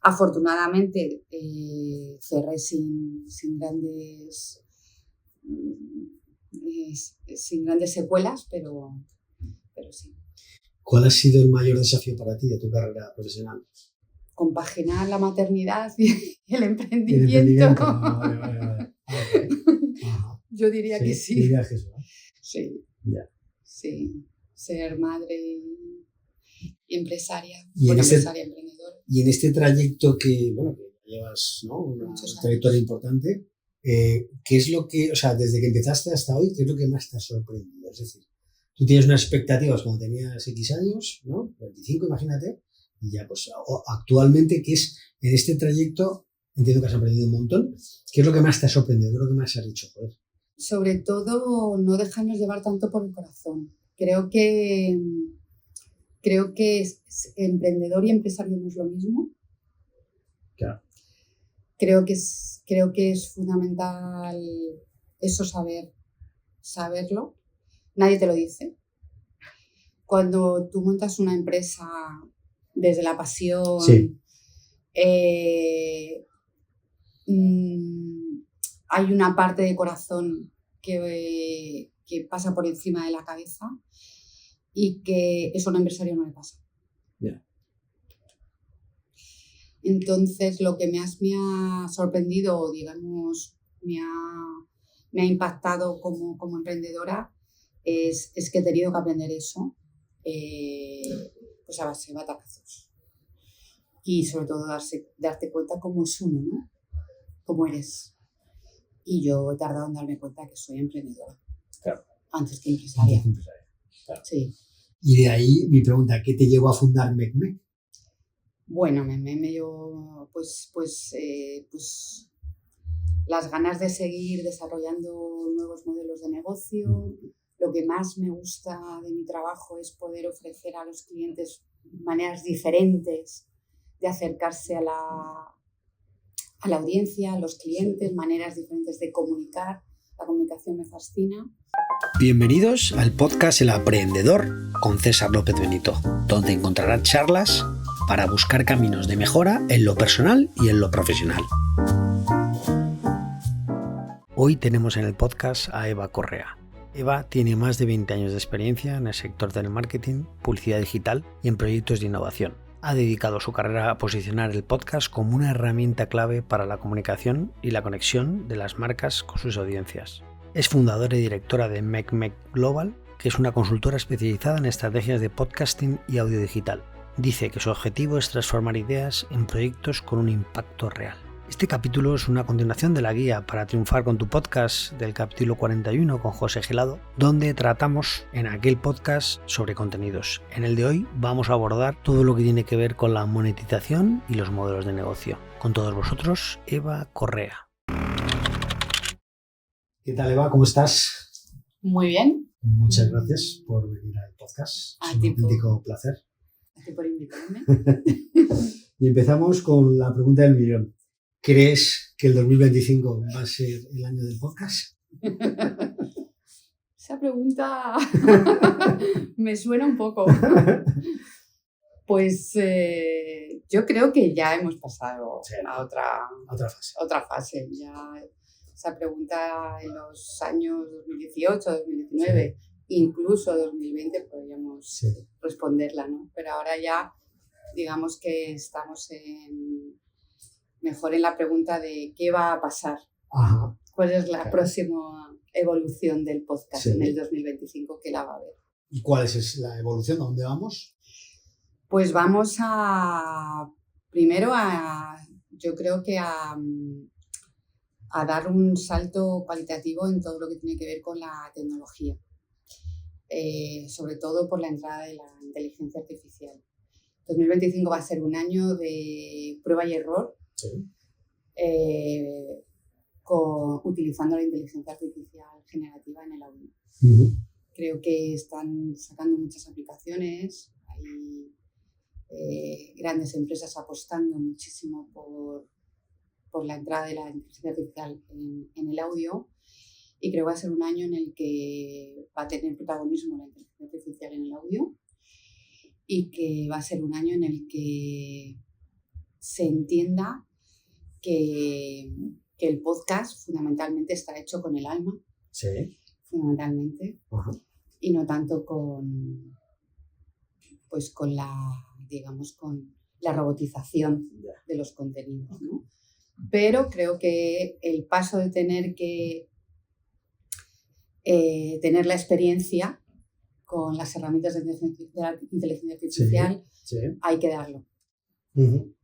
Afortunadamente cerré sin grandes secuelas, pero sí. ¿Cuál ha sido el mayor desafío para ti de tu carrera profesional? Compaginar la maternidad y el El emprendimiento. emprendimiento. Vale. Ajá. Yo diría que sí. Diría que eso, ¿no? Sí. Ya. Sí. Ser madre y empresaria. Y Empresaria, emprendedora. Y en este trayecto que llevas, ¿no? Una trayectoria importante, ¿qué es lo que, o sea, desde que empezaste hasta hoy, qué es lo que más te ha sorprendido? Es decir, tú tienes unas expectativas cuando tenías X años, ¿no? 25, imagínate, y ya pues actualmente, ¿qué es en este trayecto? Entiendo que has aprendido un montón. ¿Qué es lo que más te ha sorprendido? ¿Qué es lo que más has dicho? Joder. Sobre todo, no dejarnos llevar tanto por el corazón. Creo que emprendedor y empresario no es lo mismo. Claro. Creo que es fundamental eso, saberlo. Nadie te lo dice. Cuando tú montas una empresa desde la pasión, sí. Hay una parte de corazón que pasa por encima de la cabeza y que eso a un empresario no le pasa. Yeah. Entonces, lo que más me ha sorprendido, digamos, me ha impactado como emprendedora es que he tenido que aprender eso pues a base de batacazos. Y sobre todo darte cuenta cómo es uno, ¿no? Cómo eres. Y yo he tardado en darme cuenta que soy emprendedora. Claro. Antes que empresaria. Claro. Sí. Y de ahí mi pregunta, ¿qué te llevó a fundar MECMEC? Bueno, me dio pues las ganas de seguir desarrollando nuevos modelos de negocio. Lo que más me gusta de mi trabajo es poder ofrecer a los clientes maneras diferentes de acercarse a la audiencia, a los clientes, maneras diferentes de comunicar. La comunicación me fascina. Bienvenidos al podcast El Aprendedor con César López Benito, donde encontrarás charlas para buscar caminos de mejora en lo personal y en lo profesional. Hoy tenemos en el podcast a Eva Correa. Eva tiene más de 20 años de experiencia en el sector del marketing, publicidad digital y en proyectos de innovación. Ha dedicado su carrera a posicionar el podcast como una herramienta clave para la comunicación y la conexión de las marcas con sus audiencias. Es fundadora y directora de MECMEC Global, que es una consultora especializada en estrategias de podcasting y audio digital. Dice que su objetivo es transformar ideas en proyectos con un impacto real. Este capítulo es una continuación de la guía para triunfar con tu podcast del capítulo 41 con José Gelado, donde tratamos en aquel podcast sobre contenidos. En el de hoy vamos a abordar todo lo que tiene que ver con la monetización y los modelos de negocio. Con todos vosotros, Eva Correa. ¿Qué tal, Eva? ¿Cómo estás? Muy bien. Muchas gracias por venir al podcast. Es un auténtico placer. A ti por invitarme. Y empezamos con la pregunta del millón. ¿Crees que el 2025 va a ser el año del podcast? Esa pregunta me suena un poco. Pues yo creo que ya hemos pasado a otra fase. Ya esa pregunta en los años 2018, 2019, incluso 2020 podríamos responderla, ¿no? Pero ahora ya digamos que estamos mejor en la pregunta de qué va a pasar. Ajá. ¿Cuál es la próxima evolución del podcast en el 2025 que la va a haber? ¿Y cuál es la evolución? ¿A dónde vamos? Pues vamos primero yo creo que a dar un salto cualitativo en todo lo que tiene que ver con la tecnología, sobre todo por la entrada de la inteligencia artificial. 2025 va a ser un año de prueba y error, utilizando la inteligencia artificial generativa en el audio. Uh-huh. Creo que están sacando muchas aplicaciones, hay grandes empresas apostando muchísimo por la entrada de la inteligencia artificial en el audio, y creo que va a ser un año en el que va a tener protagonismo la inteligencia artificial en el audio, y que va a ser un año en el que se entienda que el podcast fundamentalmente está hecho con el alma, Sí. fundamentalmente, Ajá. y no tanto con la robotización de los contenidos, ¿no? Pero creo que el paso de tener que tener la experiencia con las herramientas de la inteligencia artificial, Sí. hay que darlo. Uh-huh.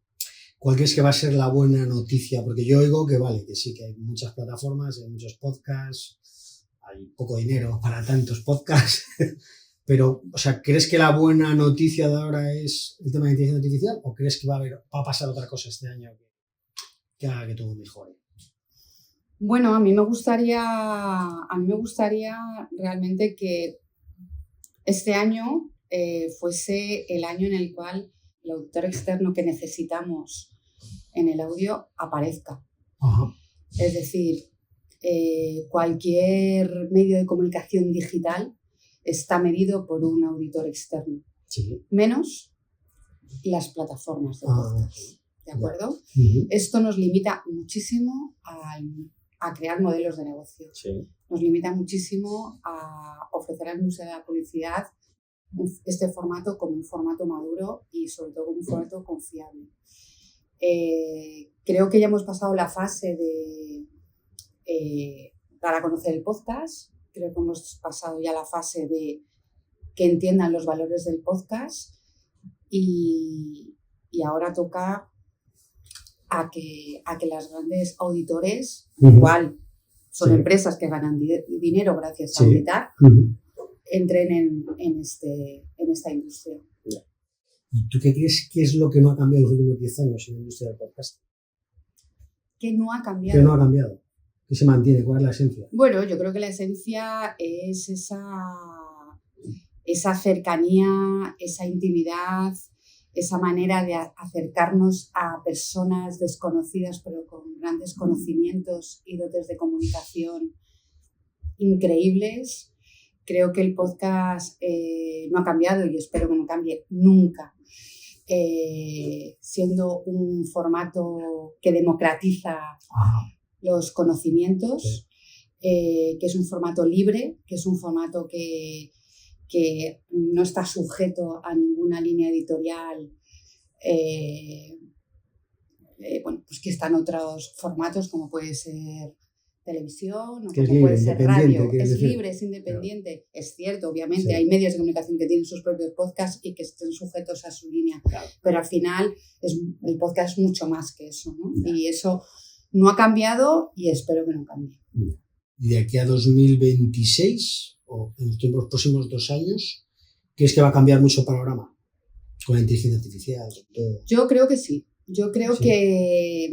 ¿Cuál crees que va a ser la buena noticia? Porque yo oigo que vale, que sí, que hay muchas plataformas, hay muchos podcasts, hay poco dinero para tantos podcasts, pero, o sea, ¿crees que la buena noticia de ahora es el tema de inteligencia artificial o crees que va a pasar otra cosa este año que haga que todo mejore? Bueno, a mí me gustaría realmente que este año fuese el año en el cual el auditor externo que necesitamos en el audio aparezca. Ajá. Es decir, cualquier medio de comunicación digital está medido por un auditor externo, Sí. menos las plataformas de podcast. ¿De acuerdo? Uh-huh. Esto nos limita muchísimo a crear modelos de negocio. Sí. Nos limita muchísimo a ofrecer al Museo de la Publicidad este formato como un formato maduro y sobre todo como un formato confiable. Creo que ya hemos pasado la fase de dar a conocer el podcast. Creo que hemos pasado ya la fase de que entiendan los valores del podcast y ahora toca a que las grandes auditores, igual son empresas que ganan dinero gracias a auditar, entren en esta industria. ¿Y tú qué crees que es lo que no ha cambiado en los últimos 10 años en la industria del podcast? ¿Qué no ha cambiado? ¿Qué no ha cambiado? ¿Qué se mantiene? ¿Cuál es la esencia? Bueno, yo creo que la esencia es esa cercanía, esa intimidad, esa manera de acercarnos a personas desconocidas pero con grandes conocimientos y dotes de comunicación increíbles. Creo que el podcast no ha cambiado y espero que no cambie nunca, siendo un formato que democratiza los conocimientos, que es un formato libre, que es un formato que no está sujeto a ninguna línea editorial, pues que están otros formatos como puede ser televisión o como puede ser radio. Es libre, es independiente. Claro. Es cierto, obviamente, hay medios de comunicación que tienen sus propios podcasts y que estén sujetos a su línea, claro. Pero al final el podcast es mucho más que eso, ¿no? Y eso no ha cambiado y espero que no cambie. Y de aquí a 2026 o en los próximos 2 años, ¿crees que va a cambiar mucho el panorama con la inteligencia artificial? Todo? Yo creo que sí. Yo creo que,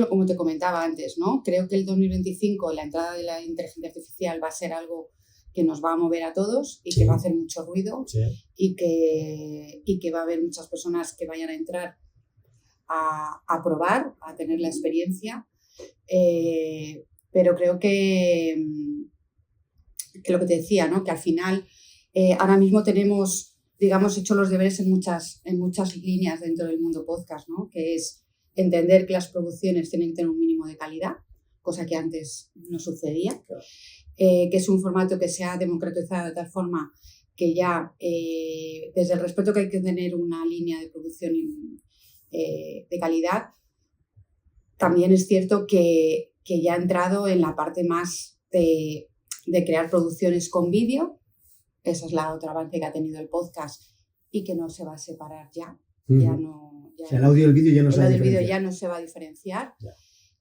como te comentaba antes, ¿no? Creo que el 2025 la entrada de la inteligencia artificial va a ser algo que nos va a mover a todos y que va a hacer mucho ruido y que va a haber muchas personas que vayan a entrar a probar, a tener la experiencia. Pero creo que lo que te decía, ¿no? Que al final ahora mismo tenemos, digamos, hecho los deberes en muchas líneas dentro del mundo podcast, ¿no? Que es entender que las producciones tienen que tener un mínimo de calidad, cosa que antes no sucedía, claro. Que es un formato que se ha democratizado de tal forma que ya desde el respeto que hay que tener una línea de producción de calidad, también es cierto que ya ha entrado en la parte más de crear producciones con vídeo. Esa es la otra avance que ha tenido el podcast y que no se va a separar ya. O sea, el audio y el vídeo ya no se va a diferenciar. El audio y el vídeo ya no se va a diferenciar.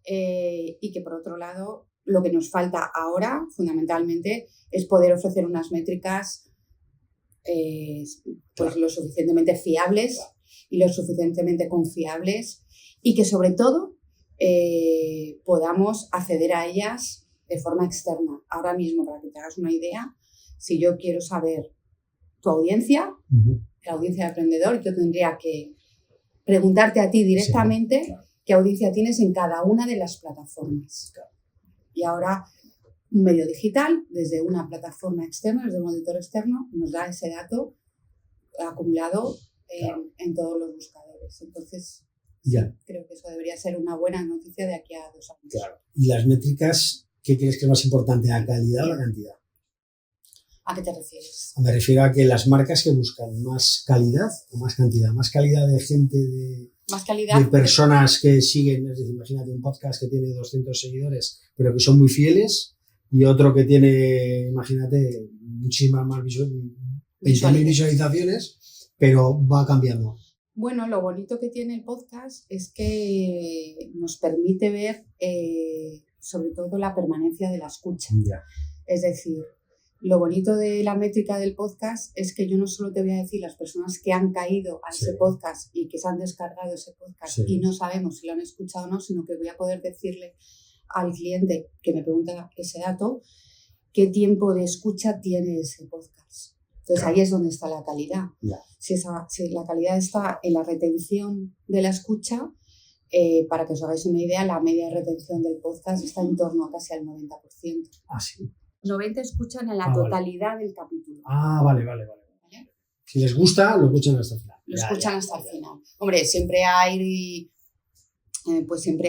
Y que por otro lado, lo que nos falta ahora, fundamentalmente, es poder ofrecer unas métricas pues lo suficientemente fiables y lo suficientemente confiables y que sobre todo podamos acceder a ellas de forma externa. Ahora mismo, para que te hagas una idea, si yo quiero saber tu audiencia, la audiencia de Aprendedor, yo tendría que preguntarte a ti directamente qué audiencia tienes en cada una de las plataformas. Y ahora un medio digital, desde una plataforma externa, desde un auditor externo, nos da ese dato acumulado en todos los buscadores. seguidores. Entonces, Ya. creo que eso debería ser una buena noticia de aquí a 2 años. Claro. ¿Y las métricas, qué crees que es más importante, la calidad o la cantidad? ¿A qué te refieres? Me refiero a que las marcas que buscan más calidad o más cantidad, más calidad de gente, Más calidad. de personas que siguen, es decir, imagínate un podcast que tiene 200 seguidores, pero que son muy fieles, y otro que tiene, imagínate, muchísimas más 20.000 visualizaciones, pero va cambiando. Bueno, lo bonito que tiene el podcast es que nos permite ver sobre todo la permanencia de la escucha. Ya. Es decir, lo bonito de la métrica del podcast es que yo no solo te voy a decir las personas que han caído a ese podcast y que se han descargado ese podcast y no sabemos si lo han escuchado o no, sino que voy a poder decirle al cliente que me pregunta ese dato qué tiempo de escucha tiene ese podcast. Entonces ahí es donde está la calidad. Si la calidad está en la retención de la escucha, para que os hagáis una idea, la media de retención del podcast está en torno a casi al 90%. Ah, sí. 90 escuchan en la totalidad del capítulo. Vale. Si les gusta, lo escuchan hasta el final. Lo escuchan hasta el final. Hombre, siempre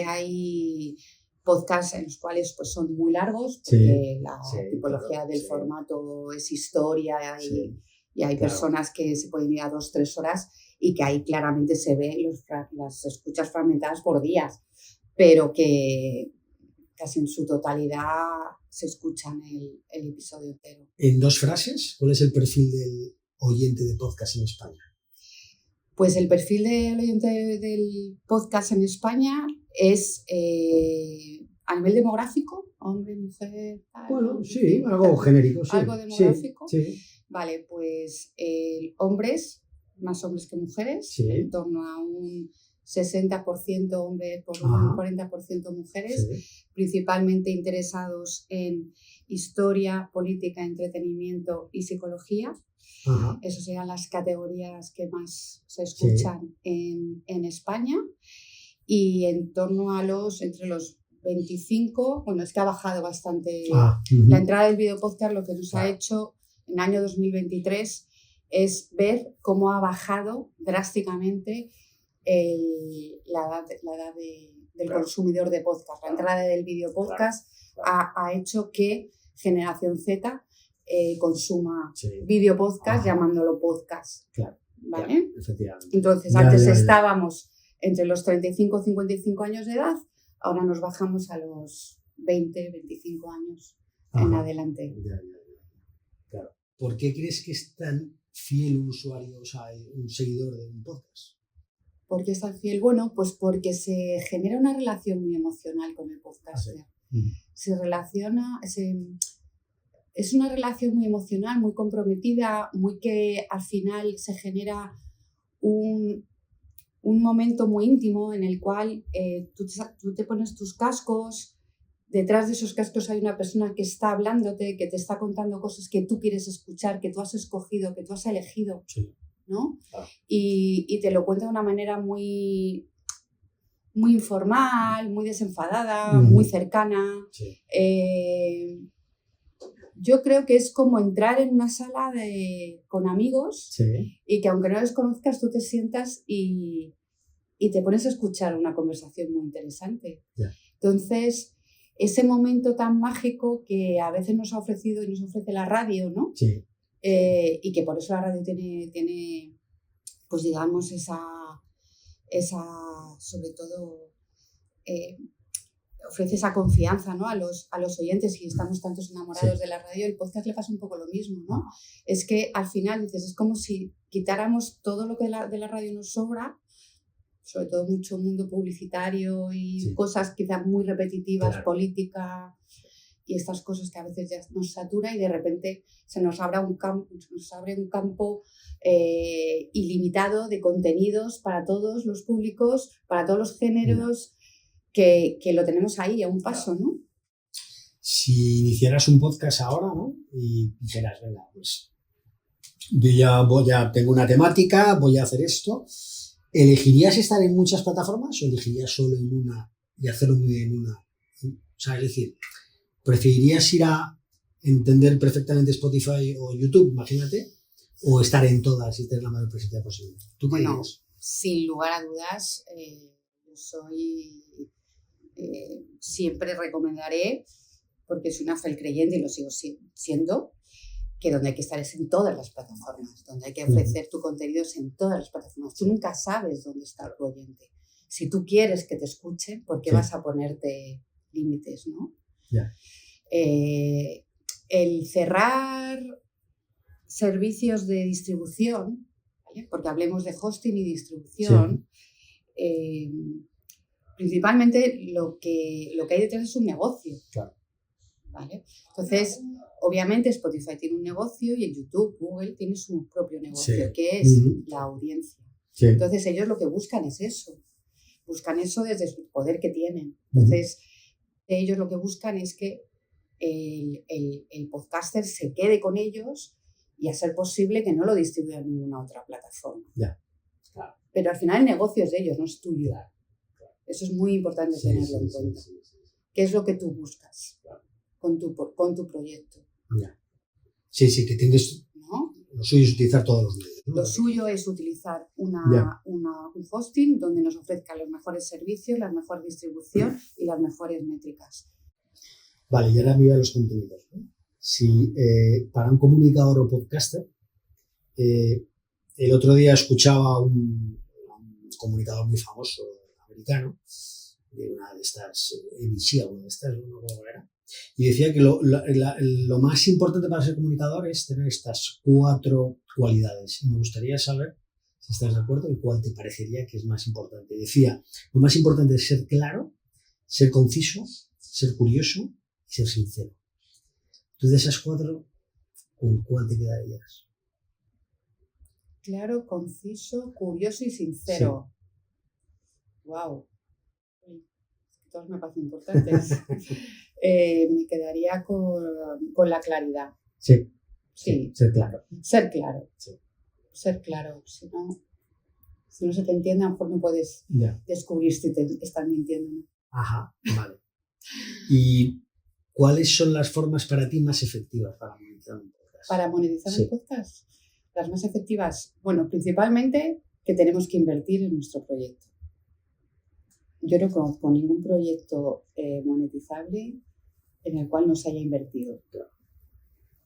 hay podcasts en los cuales pues, son muy largos, porque la tipología del formato es historia y hay personas que se pueden ir a 2-3 horas y que ahí claramente se ven las escuchas fragmentadas por días, pero que casi en su totalidad se escuchan el episodio entero. En 2 frases, ¿cuál es el perfil del oyente de podcast en España? Pues el perfil del oyente del podcast en España es a nivel demográfico, hombre, mujer... Bueno, sí, algo genérico. Sí. Algo demográfico. Sí. Vale, pues hombres, más hombres que mujeres, en torno a un 60% hombres por un 40% mujeres, principalmente interesados en historia, política, entretenimiento y psicología. Esas serían las categorías que más se escuchan en España. Y en torno a entre los 25, bueno, es que ha bajado bastante. La entrada del videopodcast lo que nos ha hecho en el año 2023 es ver cómo ha bajado drásticamente la edad del consumidor de podcast. La entrada del videopodcast ha hecho que Generación Z consuma videopodcast llamándolo podcast. ¿Vale? Efectivamente. Entonces, antes estábamos entre los 35 y 55 años de edad, ahora nos bajamos a los 20, 25 años en adelante. Claro. ¿Por qué crees que es tan fiel un usuario, o sea, un seguidor de un podcast? ¿Por qué es tan fiel? Bueno, pues porque se genera una relación muy emocional con el podcast. Es una relación muy emocional, muy comprometida, muy que al final se genera un momento muy íntimo en el cual tú te pones tus cascos, detrás de esos cascos hay una persona que está hablándote, que te está contando cosas que tú quieres escuchar, que tú has escogido, que tú has elegido, ¿no? Y te lo cuenta de una manera muy, muy informal, muy desenfadada, muy cercana. Yo creo que es como entrar en una sala con amigos y que aunque no les conozcas, tú te sientas y te pones a escuchar una conversación muy interesante. Entonces, ese momento tan mágico que a veces nos ha ofrecido y nos ofrece la radio, ¿no? Y que por eso la radio tiene pues digamos, esa sobre todo, ofrece esa confianza, ¿no? a los oyentes, y estamos tantos enamorados de la radio. El podcast le pasa un poco lo mismo, ¿no? Es que al final dices, es como si quitáramos todo lo que de la radio nos sobra, sobre todo mucho mundo publicitario y cosas quizás muy repetitivas, política y estas cosas que a veces ya nos satura, y de repente se nos abre un campo ilimitado de contenidos para todos los públicos, para todos los géneros, que lo tenemos ahí a un paso, ¿no? Si iniciaras un podcast ahora, ¿no? Y dijeras, venga, pues yo ya tengo una temática, voy a hacer esto, ¿elegirías estar en muchas plataformas o elegirías solo en una y hacerlo muy bien en una? O sea, es decir, ¿preferirías ir a entender perfectamente Spotify o YouTube, imagínate, o estar en todas y tener la mayor presencia posible? ¿Tú qué dirías? sin lugar a dudas, yo siempre recomendaré, porque soy una fiel creyente y lo sigo siendo, que donde hay que estar es en todas las plataformas, donde hay que ofrecer tu contenido es en todas las plataformas. Tú nunca sabes dónde está tu oyente. Si tú quieres que te escuchen, ¿por qué vas a ponerte límites, no? Yeah. El cerrar servicios de distribución, ¿vale? Porque hablemos de hosting y distribución, principalmente lo que hay detrás es un negocio. Claro. ¿Vale? Entonces, obviamente Spotify tiene un negocio y en YouTube, Google tiene su propio negocio, que es la audiencia. Sí. Entonces, ellos lo que buscan es eso. Buscan eso desde el poder que tienen. Entonces, ellos lo que buscan es que el podcaster se quede con ellos y a ser posible que no lo distribuya en ninguna otra plataforma. Yeah. Claro. Pero al final el negocio es de ellos, no es tuyo. Claro. Eso es muy importante tenerlo en cuenta. Sí. ¿Qué es lo que tú buscas con tu proyecto? Yeah. Sí, que tienes... ¿No? Lo suyo es utilizar todos los medios, ¿no? Lo suyo es utilizar un hosting donde nos ofrezca los mejores servicios, la mejor distribución y las mejores métricas. Vale, y ahora mira los contenidos, ¿no? Si para un comunicador o podcaster, el otro día escuchaba a un comunicador muy famoso americano, de una de estas, emisía, una de estas, no me acuerdo era, y decía que lo más importante para ser comunicador es tener estas 4 cualidades. Y me gustaría saber si estás de acuerdo y cuál te parecería que es más importante. Decía, lo más importante es ser claro, ser conciso, ser curioso y ser sincero. Tú de esas 4, ¿con cuál te quedarías? Claro, conciso, curioso y sincero. Sí. Wow. Todos me parecen importantes. Me quedaría con la claridad. Sí. Ser claro. Ser claro. Sí. Ser claro. Si no se te entiende, a lo mejor no puedes descubrir si te están mintiendo, ¿no? Ajá, vale. ¿Y cuáles son las formas para ti más efectivas para monetizar un podcast? Para monetizar un podcast, las más efectivas, bueno, principalmente que tenemos que invertir en nuestro proyecto. Yo no conozco ningún proyecto monetizable en el cual no se haya invertido.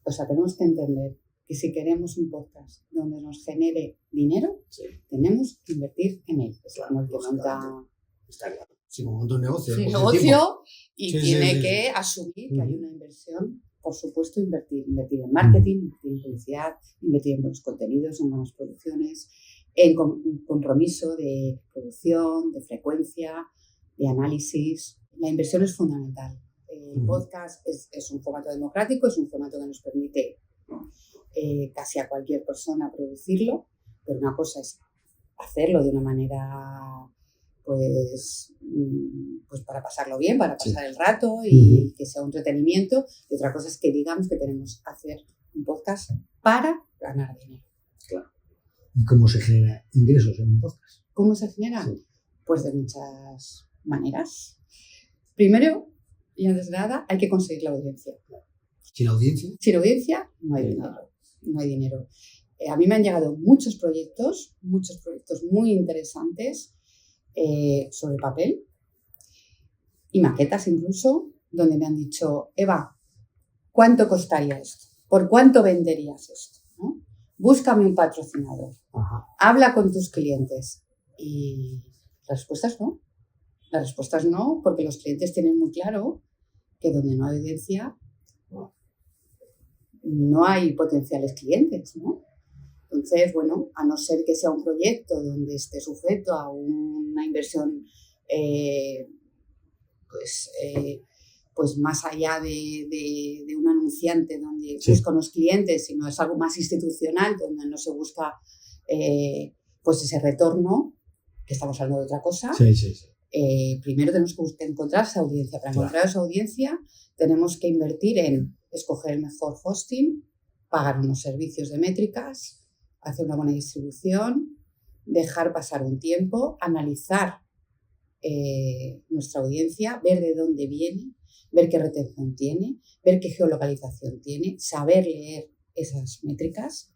O sea, tenemos que entender que si queremos un podcast donde nos genere dinero, tenemos que invertir en él. Es como el que monta... Está claro. Sí, como monta un negocio. Sí, negocio y tiene que asumir que hay una inversión. Por supuesto, invertir en marketing, invertir en publicidad, invertir en buenos contenidos, en buenas producciones, en compromiso de producción, de frecuencia, de análisis. La inversión es fundamental. El podcast es un formato democrático, es un formato que nos permite casi a cualquier persona producirlo, pero una cosa es hacerlo de una manera pues para pasarlo bien, para pasar el rato y que sea un entretenimiento, y otra cosa es que digamos que queremos hacer un podcast para ganar dinero. Claro. ¿Y cómo se genera ingresos en un podcast? ¿Cómo se generan? Sí. Pues de muchas maneras. Primero, y antes de nada, hay que conseguir la audiencia. ¿Sin audiencia? Sin audiencia no hay dinero. No hay dinero. A mí me han llegado muchos proyectos muy interesantes sobre papel y maquetas incluso, donde me han dicho, Eva, ¿cuánto costaría esto? ¿Por cuánto venderías esto? ¿No? Búscame un patrocinador. Ajá. Habla con tus clientes. Y las respuestas no. Las respuestas no, porque los clientes tienen muy claro que donde no hay audiencia no hay potenciales clientes, ¿no? Entonces, bueno, a no ser que sea un proyecto donde esté sujeto a una inversión pues más allá de un anunciante donde busca unos clientes, sino es algo más institucional, donde no se busca pues ese retorno, que estamos hablando de otra cosa. Primero tenemos que encontrar esa audiencia. Para encontrar esa audiencia tenemos que invertir en escoger el mejor hosting, pagar unos servicios de métricas, hacer una buena distribución, dejar pasar un tiempo, analizar nuestra audiencia, ver de dónde viene, ver qué retención tiene, ver qué geolocalización tiene, saber leer esas métricas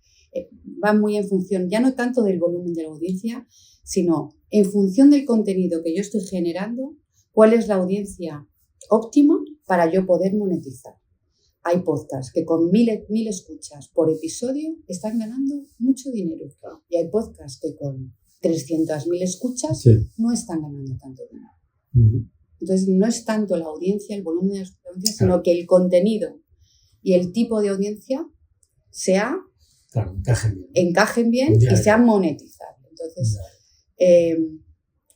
va muy en función, ya no tanto del volumen de la audiencia, sino en función del contenido que yo estoy generando, cuál es la audiencia óptima para yo poder monetizar. Hay podcasts que con 1000 escuchas por episodio están ganando mucho dinero. Y hay podcasts que con 300.000 escuchas no están ganando tanto dinero. Uh-huh. Entonces, no es tanto la audiencia, el volumen de la audiencia, sino que el contenido y el tipo de audiencia encajen bien y sean monetizables. Entonces,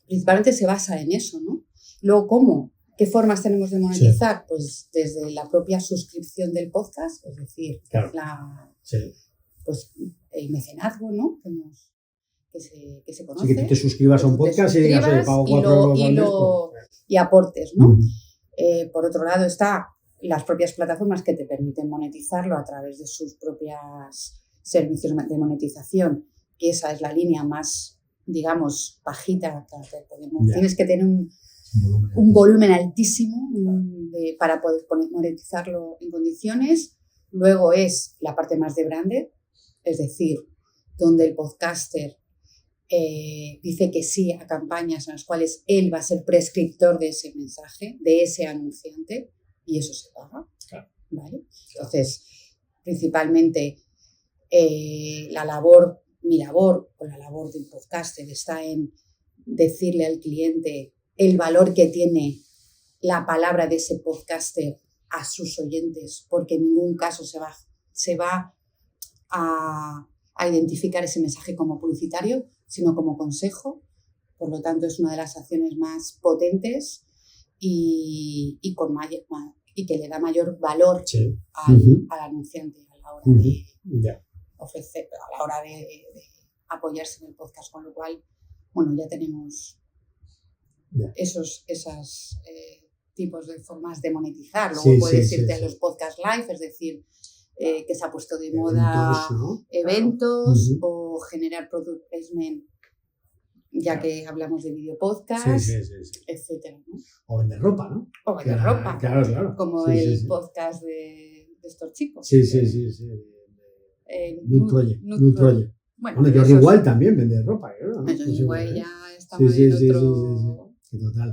principalmente se basa en eso, ¿no? Luego, ¿qué formas tenemos de monetizar? Pues desde la propia suscripción del podcast, es decir, pues el mecenazgo, ¿no? Que se conoce. Sí, que te suscribas a un podcast y digas, oye, pago 4 euros y aportes, ¿no? Uh-huh. Por otro lado está las propias plataformas que te permiten monetizarlo a través de sus propios servicios de monetización, que esa es la línea más, digamos, bajita. Tienes que tener un volumen altísimo para poder monetizarlo en condiciones. Luego es la parte más de branded, es decir, donde el podcaster dice que sí a campañas en las cuales él va a ser prescriptor de ese mensaje, de ese anunciante, y eso se paga. Claro. ¿Vale? Entonces, principalmente mi labor o la labor del podcaster está en decirle al cliente el valor que tiene la palabra de ese podcaster a sus oyentes, porque en ningún caso se va a identificar ese mensaje como publicitario, sino como consejo. Por lo tanto, es una de las acciones más potentes y que le da mayor valor al anunciante a la hora de ofrecer, a la hora de apoyarse en el podcast, con lo cual, ya tenemos esos tipos de formas de monetizar. Luego puedes irte a los podcast live, es decir, que se ha puesto de moda eventos uh-huh. o generar product placement, ya que hablamos de video podcast, etcétera, ¿no? O vender ropa, ¿no? O vender ropa, claro. Como el podcast de estos chicos. Sí. Nude Project. Bueno, Jordi Wild también vende ropa, ¿no? Jordi Wild ya estamos en otro... Sí. Total.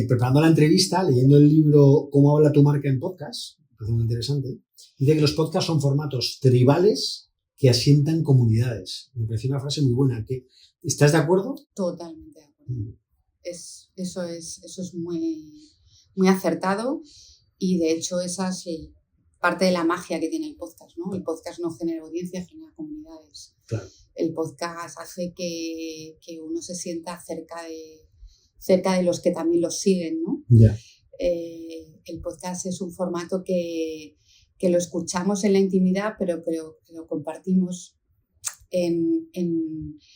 Preparando la entrevista, leyendo el libro Cómo habla tu marca en podcast, que es muy interesante, dice que los podcasts son formatos tribales que asientan comunidades. Me pareció una frase muy buena. ¿Estás de acuerdo? Totalmente de acuerdo. Eso es muy, muy acertado y de hecho esa es parte de la magia que tiene el podcast, ¿no? El podcast no genera audiencia, genera comunidades. Claro. El podcast hace que uno se sienta cerca de los que también los siguen, ¿no? Yeah. El podcast es un formato que lo escuchamos en la intimidad, pero que lo compartimos.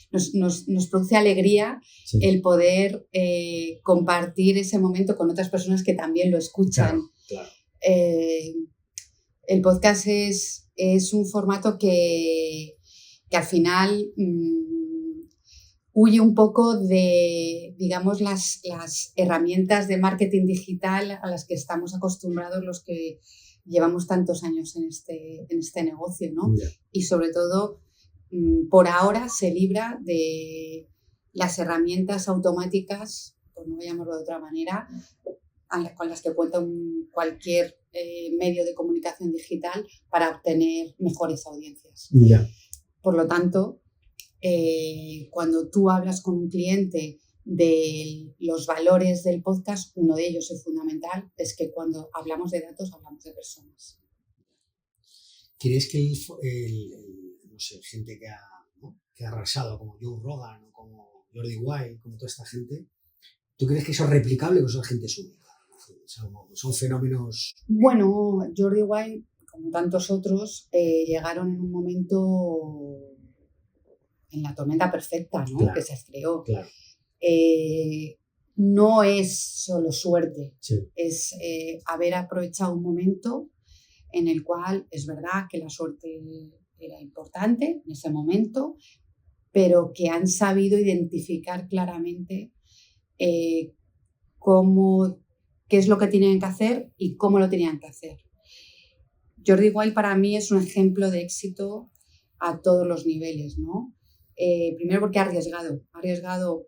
Nos produce alegría el poder compartir ese momento con otras personas que también lo escuchan. Claro. El podcast es un formato que al final huye un poco de, digamos, las herramientas de marketing digital a las que estamos acostumbrados los que llevamos tantos años en este negocio, ¿no? Yeah. Y sobre todo, por ahora se libra de las herramientas automáticas, por no llamarlo de otra manera, con las que cuenta cualquier medio de comunicación digital para obtener mejores audiencias. Yeah. Por lo tanto, cuando tú hablas con un cliente de los valores del podcast, uno de ellos es fundamental, es que cuando hablamos de datos hablamos de personas. ¿Crees que gente que ha arrasado, como Joe Rogan o como Jordi Wild, como toda esta gente, ¿tú crees que eso es replicable o eso es gente súbita? Son fenómenos... Bueno, Jordi Wild, como tantos otros, llegaron en un momento en la tormenta perfecta, ¿no? Claro, que se creó. Claro. No es solo suerte, sí. Es haber aprovechado un momento en el cual es verdad que la suerte era importante en ese momento, pero que han sabido identificar claramente qué es lo que tenían que hacer y cómo lo tenían que hacer. Jordi Wild para mí es un ejemplo de éxito a todos los niveles, ¿no? Primero porque ha arriesgado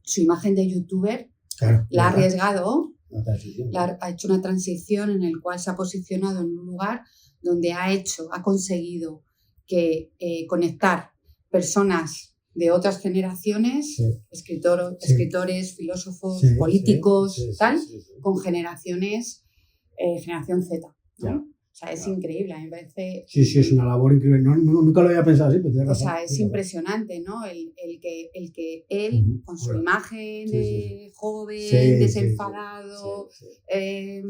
su imagen de youtuber, Claro, la ha ¿verdad? arriesgado, La transición. ha hecho una transición en la cual se ha posicionado en un lugar donde ha conseguido que conectar personas de otras generaciones, Sí. escritores, filósofos, Sí, políticos, sí, sí, tal, sí, sí. con generaciones, generación Z, ¿no? Ya. O sea, es Claro. increíble, a mí me parece... Sí, es una labor increíble. Nunca lo había pensado así, pero tienes O razón. sea, es tienes razón. impresionante, ¿no? El que él, Ujú. con su Hola. imagen Sí, de joven, Sí, desenfadado, sí. eh,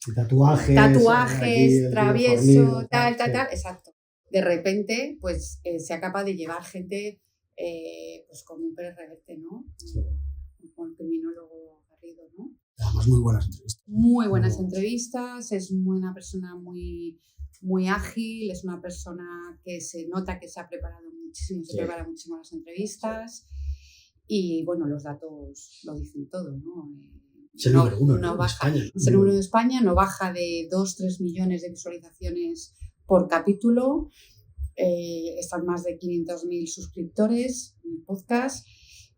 Y tatuajes. aquí, el tío travieso, fornido, tal, sí. exacto. De repente, pues sea capaz de llevar gente pues como un Pérez Reverte, ¿no? Sí. Con el criminólogo Garrido, ¿no? Además, muy buenas entrevistas. Muy buenas No. entrevistas, es una persona muy, muy ágil, es una persona que se nota que se ha preparado muchísimo, se Sí. prepara muchísimo las entrevistas y bueno, los datos lo dicen todo, ¿no? Es el número uno, ¿no? En baja, España. es el número uno de España, no baja de 2-3 millones de visualizaciones por capítulo, están más de 500.000 suscriptores en el podcast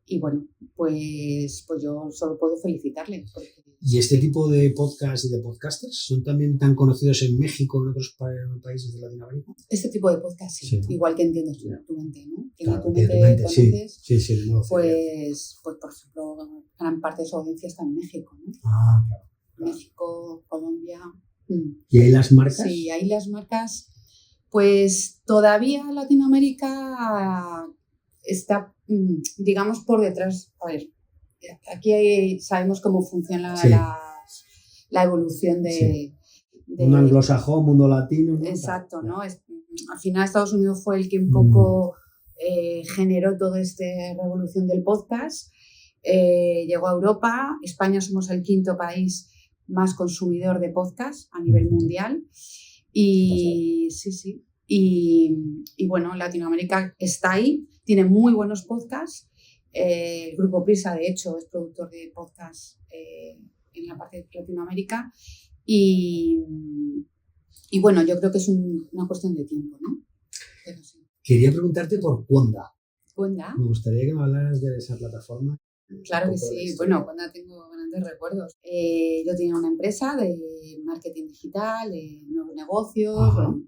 y bueno, pues yo solo puedo felicitarle. ¿Y este tipo de podcasts y de podcasters son también tan conocidos en México o en otros países de Latinoamérica? Este tipo de podcast sí, igual que entiendes tu mente, ¿no? Claro, tu mente conoces, sí, de modo pues por ejemplo, gran parte de su audiencia está en México, ¿no? Claro. México, Colombia. ¿Y ahí las marcas? Sí, ahí las marcas, pues todavía Latinoamérica está, digamos, por detrás. A ver, aquí sabemos cómo funciona la evolución de mundo anglosajón, mundo latino, ¿no? Exacto, ¿no? Al final Estados Unidos fue el que un poco generó toda esta revolución del podcast. Llegó a Europa, España somos el 5º país más consumidor de podcast a nivel mundial. Y sí. Y bueno, Latinoamérica está ahí, tiene muy buenos podcasts. El Grupo Prisa, de hecho, es productor de podcasts en la parte de Latinoamérica. Y bueno, yo creo que es una cuestión de tiempo, ¿no? Pero sí. Quería preguntarte por Conda. ¿Conda? Me gustaría que me hablaras de esa plataforma. Claro que sí. Bueno, Conda tengo grandes recuerdos. Yo tenía una empresa de marketing digital, de nuevos negocios,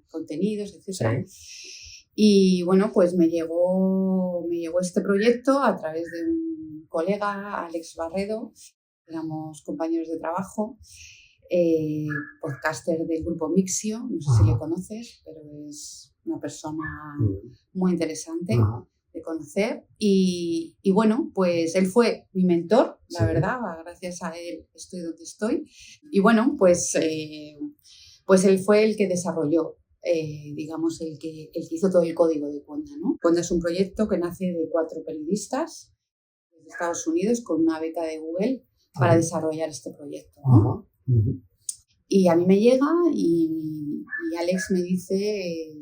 contenidos, etc. Sí. Y bueno, pues me llegó este proyecto a través de un colega, Alex Barredo. Éramos compañeros de trabajo. Podcaster del grupo Mixio, no sé si le conoces, pero es una persona muy interesante de conocer y bueno, pues él fue mi mentor, la verdad, gracias a él estoy donde estoy y bueno, pues él fue el que desarrolló, digamos, el que hizo todo el código de Conda, ¿no? Conda es un proyecto que nace de 4 periodistas de Estados Unidos con una beca de Google para desarrollar este proyecto, ¿no? Y a mí me llega y Alex me dice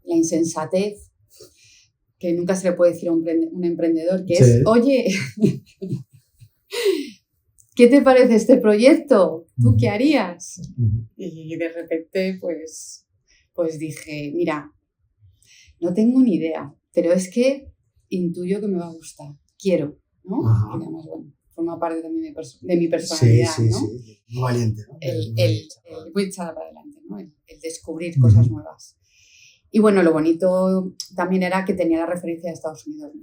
la insensatez que nunca se le puede decir a un emprendedor, que es, oye, ¿qué te parece este proyecto? ¿Tú qué harías? Y de repente pues dije, mira, no tengo ni idea, pero es que intuyo que me va a gustar, quiero, ¿no? Y además, bueno, forma parte también de mi personalidad, ¿no? Sí, muy valiente, ¿no? Muy echada para adelante, ¿no? El descubrir cosas nuevas. Y bueno, lo bonito también era que tenía la referencia de Estados Unidos, ¿no?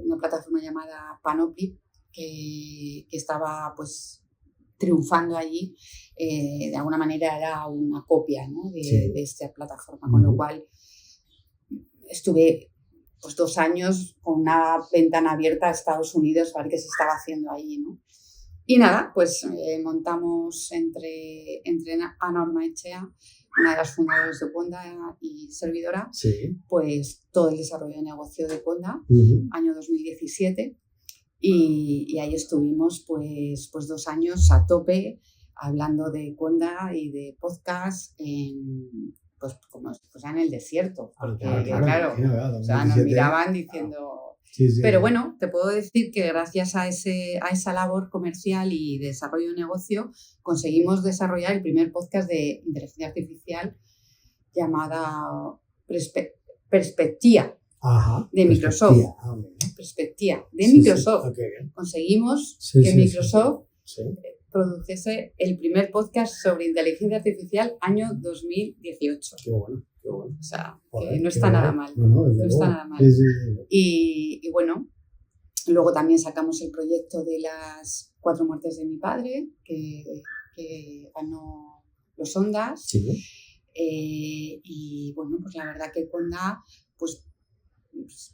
Una plataforma llamada Panoply que estaba pues triunfando allí, de alguna manera era una copia, ¿no? de esta plataforma, con lo cual estuve pues 2 años con una ventana abierta a Estados Unidos para ver qué se estaba haciendo ahí, ¿no? Y nada, pues montamos entre Ana Ormaechea, una de las fundadoras de Conda y servidora, pues todo el desarrollo de negocio de Conda, año 2017, y ahí estuvimos pues 2 años a tope hablando de Conda y de podcast pues como si fuera en el desierto, porque claro, o sea, nos miraban diciendo... Pero bueno, te puedo decir que gracias a esa labor comercial y desarrollo de negocio conseguimos desarrollar el primer podcast de inteligencia artificial llamada Perspectiva de Microsoft. Perspectiva de Microsoft. Sí. Okay. Conseguimos que Microsoft produjese el primer podcast sobre inteligencia artificial año 2018. Qué bueno. O sea, que no está nada mal. No está nada mal. Sí. Y bueno, luego también sacamos el proyecto de las 4 muertes de mi padre, que ganó los Ondas. Sí. Y bueno, pues la verdad que Conda, pues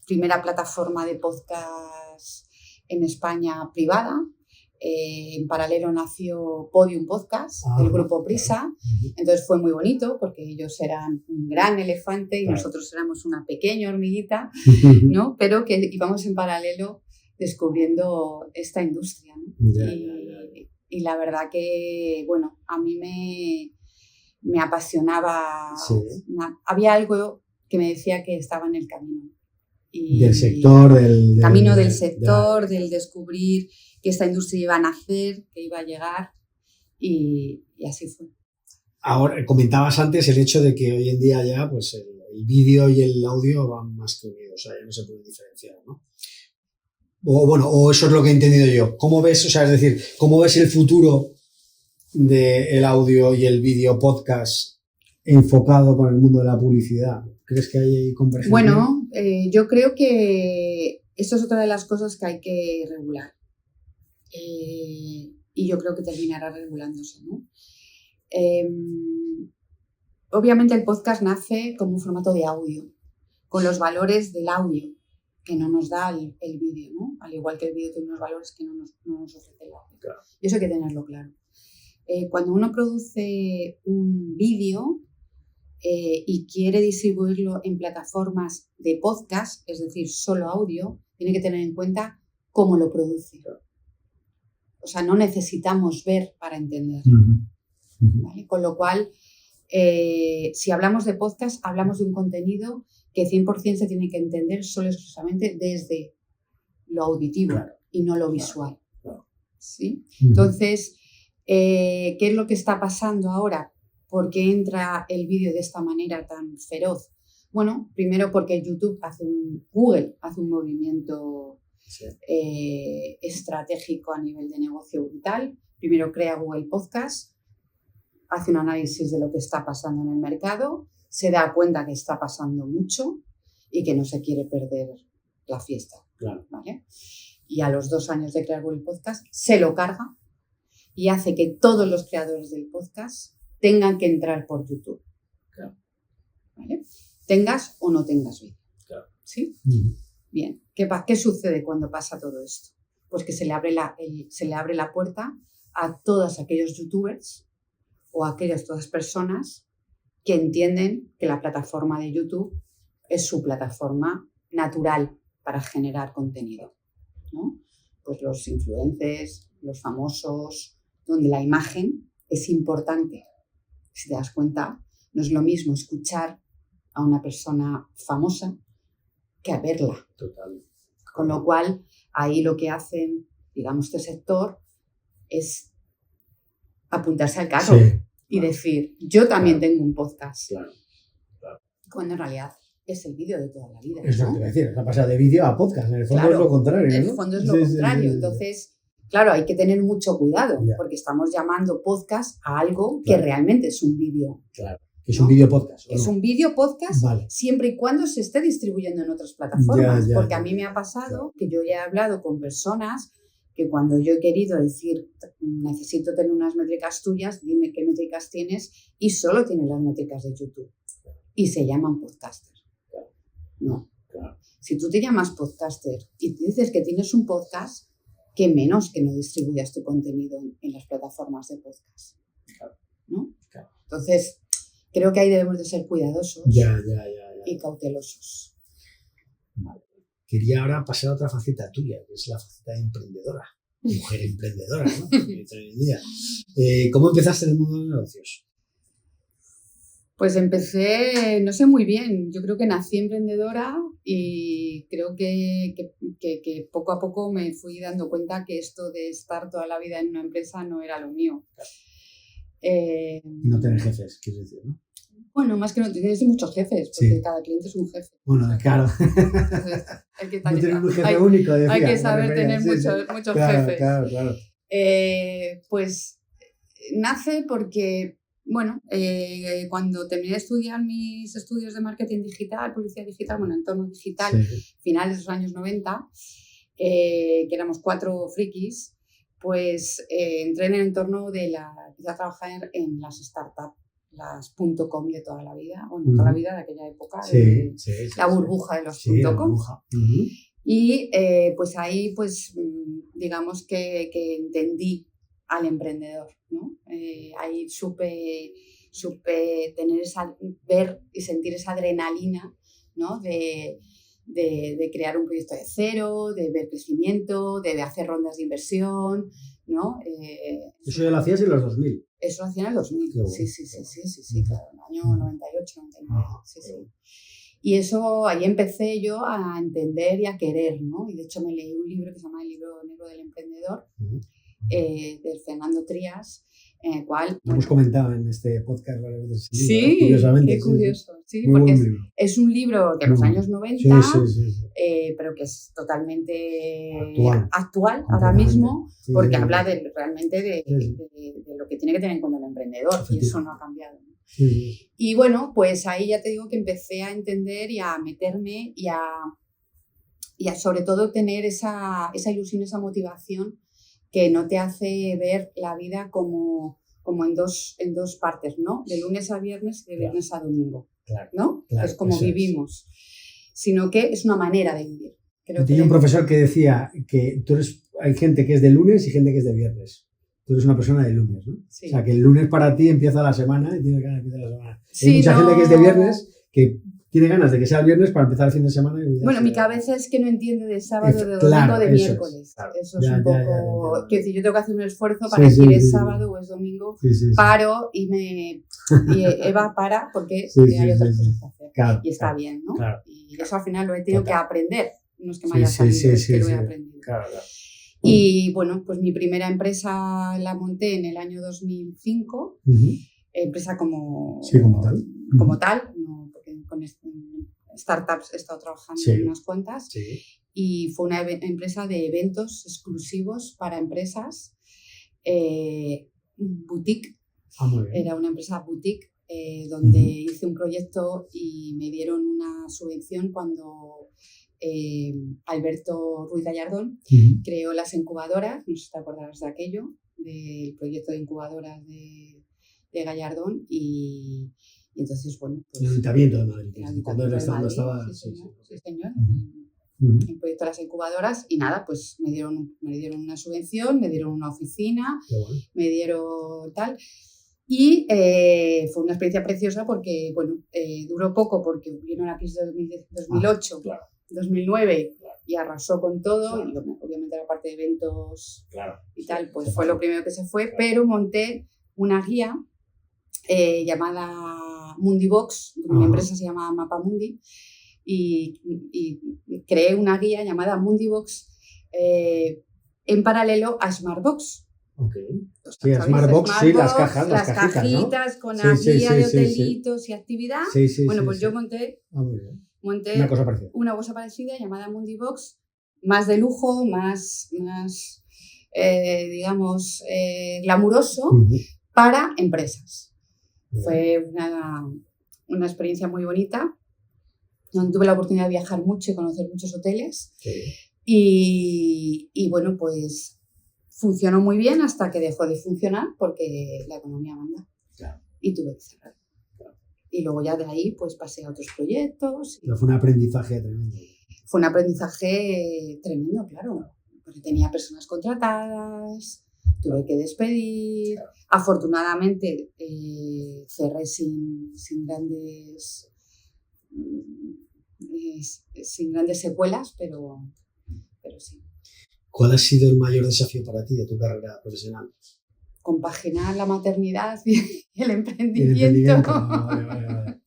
primera plataforma de podcast en España privada. En paralelo nació Podium Podcast del grupo Prisa. Entonces fue muy bonito porque ellos eran un gran elefante y nosotros éramos una pequeña hormiguita, ¿no? Pero que íbamos en paralelo descubriendo esta industria, ¿no? Y la verdad que, bueno, a mí me apasionaba. Sí. Había algo que me decía que estaba en el camino. Del sector, del sector, del descubrir que esta industria iba a nacer, que iba a llegar, y así fue. Ahora, comentabas antes el hecho de que hoy en día ya pues el vídeo y el audio van más que unidos, o sea, ya no se pueden diferenciar, ¿no? O eso es lo que he entendido yo. ¿Cómo ves, o sea, es decir, cómo ves el futuro del audio y el vídeo podcast enfocado con el mundo de la publicidad? ¿Crees que hay convergencia? Bueno, yo creo que esto es otra de las cosas que hay que regular. Y yo creo que terminará regulándose, ¿no? Obviamente el podcast nace como un formato de audio, con los valores del audio, que no nos da el vídeo, ¿no? Al igual que el vídeo tiene unos valores que no nos ofrece el audio. Claro. Y eso hay que tenerlo claro. Cuando uno produce un vídeo y quiere distribuirlo en plataformas de podcast, es decir, solo audio, tiene que tener en cuenta cómo lo produce. O sea, no necesitamos ver para entender. ¿Vale? Con lo cual, si hablamos de podcast, hablamos de un contenido que 100% se tiene que entender solo exclusivamente desde lo auditivo y no lo visual. ¿Sí? Entonces, ¿qué es lo que está pasando ahora? ¿Por qué entra el vídeo de esta manera tan feroz? Bueno, primero porque Google hace un movimiento estratégico a nivel de negocio brutal. Primero crea Google Podcast, hace un análisis de lo que está pasando en el mercado, se da cuenta que está pasando mucho y que no se quiere perder la fiesta. Claro. ¿Vale? Y a los 2 años de crear Google Podcast se lo carga y hace que todos los creadores del podcast tengan que entrar por YouTube. Claro. ¿Vale? Tengas o no tengas vídeo. Claro. ¿Sí? Bien. ¿Qué sucede cuando pasa todo esto? Pues que se le abre la puerta a todos aquellos youtubers o a todas personas que entienden que la plataforma de YouTube es su plataforma natural para generar contenido, ¿no? Pues los influencers, los famosos, donde la imagen es importante. Si te das cuenta, no es lo mismo escuchar a una persona famosa que a verla. Total. Con lo cual, ahí lo que hacen, digamos, este sector es apuntarse al carro y decir, yo también tengo un podcast. Claro. Cuando en realidad es el vídeo de toda la vida. Es lo que te decir, es la pasada de vídeo a podcast. En el fondo es lo contrario, ¿no? En el fondo es lo contrario. Sí. Entonces, claro, hay que tener mucho cuidado porque estamos llamando podcast a algo que realmente es un vídeo. Claro. Es un vídeo podcast. Es un vídeo podcast siempre y cuando se esté distribuyendo en otras plataformas. Porque a mí me ha pasado que yo ya he hablado con personas que cuando yo he querido decir necesito tener unas métricas tuyas, dime qué métricas tienes, y solo tienen las métricas de YouTube. Y se llaman podcaster. No. Si tú te llamas podcaster y te dices que tienes un podcast, qué menos que no distribuyas tu contenido en las plataformas de podcast. ¿No? Entonces, creo que ahí debemos de ser cuidadosos y cautelosos. Vale. Quería ahora pasar a otra faceta tuya, que es la faceta de emprendedora. Mujer emprendedora, ¿no? ¿Cómo empezaste en el mundo de los negocios? Pues empecé, no sé muy bien, yo creo que nací emprendedora y creo que poco a poco me fui dando cuenta que esto de estar toda la vida en una empresa no era lo mío. Y no tener jefes, quieres decir, ¿no? Bueno, más que no, tienes muchos jefes, porque cada cliente es un jefe. Bueno, claro. Entonces, No tener un jefe único, decía. Hay que saber tener muchos jefes. Claro. Pues nace porque, bueno, cuando terminé de estudiar mis estudios de marketing digital, publicidad digital, entorno digital, finales de los años 90, que éramos 4 frikis, pues entré en el entorno empecé a trabajar en las startups, las .com de toda la vida, toda la vida de aquella época, la burbuja de los .com. Y pues ahí, pues digamos que entendí al emprendedor, ¿no? Ahí supe ver y sentir esa adrenalina, ¿no? De crear un proyecto de cero, de ver crecimiento, de hacer rondas de inversión, ¿no? Eso ya lo hacías en los 2000. Eso lo hacía en el 2000, claro, en el año 98, 99, sí. Y eso, ahí empecé yo a entender y a querer, ¿no? Y de hecho me leí un libro que se llama El libro negro del emprendedor, de Fernando Trías, en el cual... Lo hemos comentado en este podcast varias veces. Sí, curiosamente. Qué curioso. Sí, muy porque buen libro. es un libro de los años 90, pero que es totalmente actual ahora mismo, porque habla realmente de lo que tiene que tener en cuenta el emprendedor, y eso no ha cambiado, ¿no? Y bueno, pues ahí ya te digo que empecé a entender y a meterme y a sobre todo tener esa ilusión, esa motivación que no te hace ver la vida como en dos partes, ¿no? De lunes a viernes y de viernes a domingo, ¿no? Que es como vivimos, sino que es una manera de vivir. Tenía un profesor que decía que hay gente que es de lunes y gente que es de viernes. Tú eres una persona de lunes, ¿no? Sí. O sea, que el lunes para ti empieza la semana y tienes ganas de empezar la semana. Sí, hay mucha gente que es de viernes que tiene ganas de que sea el viernes para empezar el fin de semana. Y mi cabeza es que no entiende de sábado, de domingo, de miércoles. Eso es un poco... Quiero decir, yo tengo que hacer un esfuerzo para decir es sábado o es domingo. Paro y Eva para porque hay otras cosas que hacer. Claro, y está bien, ¿no? Claro. Y eso al final lo he tenido que aprender. No es que me haya salido, es que lo he aprendido. Claro. Y bueno, pues mi primera empresa la monté en el año 2005, empresa como tal, no, porque con startups he estado trabajando en unas cuantas, y fue una empresa de eventos exclusivos para empresas, boutique, era una empresa boutique, donde hice un proyecto y me dieron una subvención cuando... Alberto Ruiz Gallardón creó las incubadoras, no sé si te acordarás de aquello, del proyecto de incubadoras de Gallardón, y entonces, bueno... Pues, el Ayuntamiento de Madrid. Sí, señor. El proyecto de las incubadoras, y nada, pues me dieron una subvención, me dieron una oficina, me dieron tal... Y fue una experiencia preciosa porque, bueno, duró poco porque vino la crisis de 2008, 2009 y arrasó con todo, y obviamente la parte de eventos y tal, pues fue lo primero que se fue, pero monté una guía llamada Mundibox, mi empresa se llama Mapamundi, y creé una guía llamada Mundibox en paralelo a Smartbox. Sí, Smartbox, las cajitas, ¿no? Con la guía de hotelitos y actividad. Pues yo monté una cosa parecida llamada Mundibox, más de lujo, más digamos, glamuroso, para empresas. Fue una experiencia muy bonita, donde tuve la oportunidad de viajar mucho y conocer muchos hoteles. Y bueno, pues funcionó muy bien hasta que dejó de funcionar porque la economía manda. Y tuve que cerrar. Y luego ya de ahí pues pasé a otros proyectos. Pero fue un aprendizaje tremendo. Fue un aprendizaje tremendo, claro. Porque tenía personas contratadas, tuve que despedir. Afortunadamente cerré sin grandes secuelas, pero sí. ¿Cuál ha sido el mayor desafío para ti de tu carrera profesional? Compaginar la maternidad y el emprendimiento. Vale.